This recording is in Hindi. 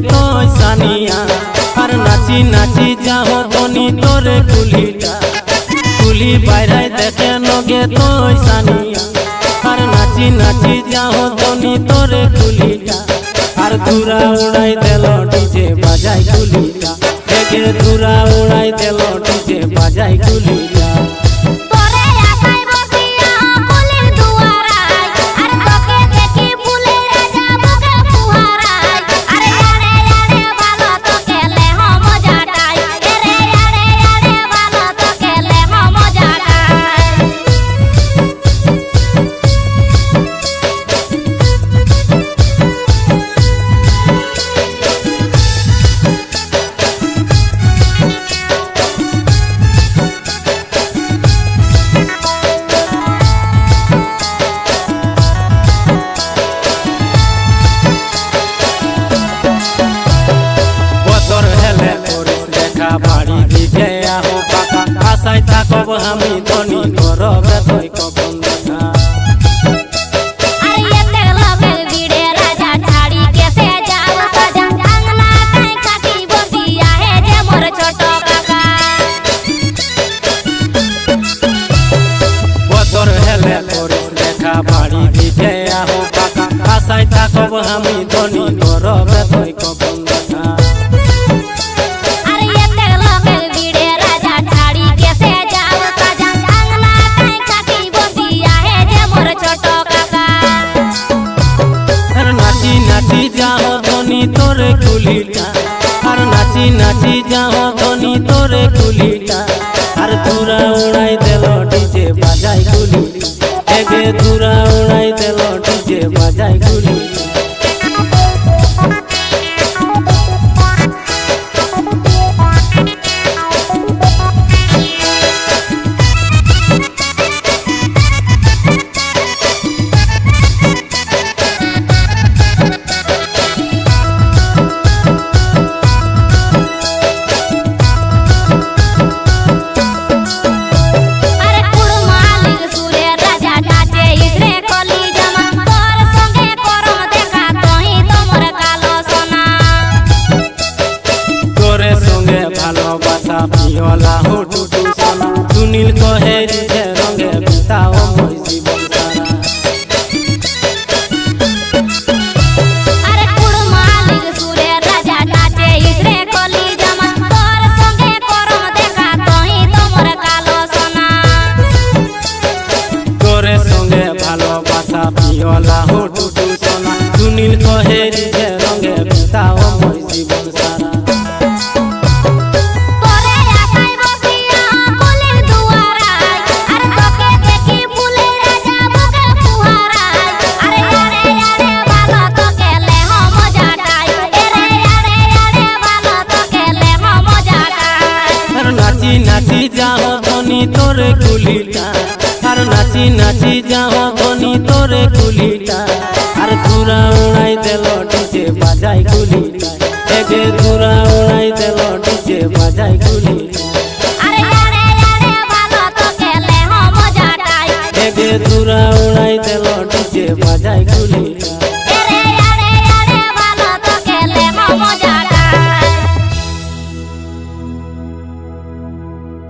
तो सानिया और नाची नाची जाओ तोनी तोरे कुलीटा कुली बाहर देखे नगे तो सानिया और नाची नाची जाओ तोनी तोरे कुलीटा और धुरा उड़ाई देलो डीजे बाजाई कुलीटा देखे धुरा उड़ाई देलो डीजे बाजाई कुलीटा बाड़ी दीजे आहो काका आशाय थाकब हामी धनी करबे तोय कखन দেখা अरे एते लगे बिड़े राजा ठाड़ी कैसे जाओ सजा अंगना काई काटी बसिया है जे मोर छोटो काका बतर हेले करिस देखा बाड़ी दीजे आहो काका आशाय थाकब हामी धनी करबे तोय कखन দেখা नाची जाओ धनी तोरे कुलीटा और नाची नाची जाओ धनी तोरे कुलीटा और धुरा उड़ाई देलो डीजे बाजाई कुलीटा एगे धुरा उड़ाई देलो डीजे बाजाई कुलीटा पियोला हो टूटू सोना सुनील कहे जे रंगे बिताओ मोर जीवन सारा अरे कुड़ मालिक सूर्य राजा नाचे इसरे कली जमा तोर संगे करम देखा तोही तोमर कालो सोना तोरे संगे भालोबासा पियोला हो टूटू सोना सुनील कहे जे रंगे बिताओ मोर जीवन सारा नाची जाओ धनी तोरे कुलीटा और नाची नाची जाओ धनी तोरे कुलीटा और धुरा उड़ाई देलो डीजे बाजाई कुलीटा एगे धुरा उड़ाई देलो डीजे बाजाई कुलीटा अरे यारे यारे भालो तो केले हो मजा टाई एगे धुरा उड़ाई देलो डीजे बाजाई कुलीटा।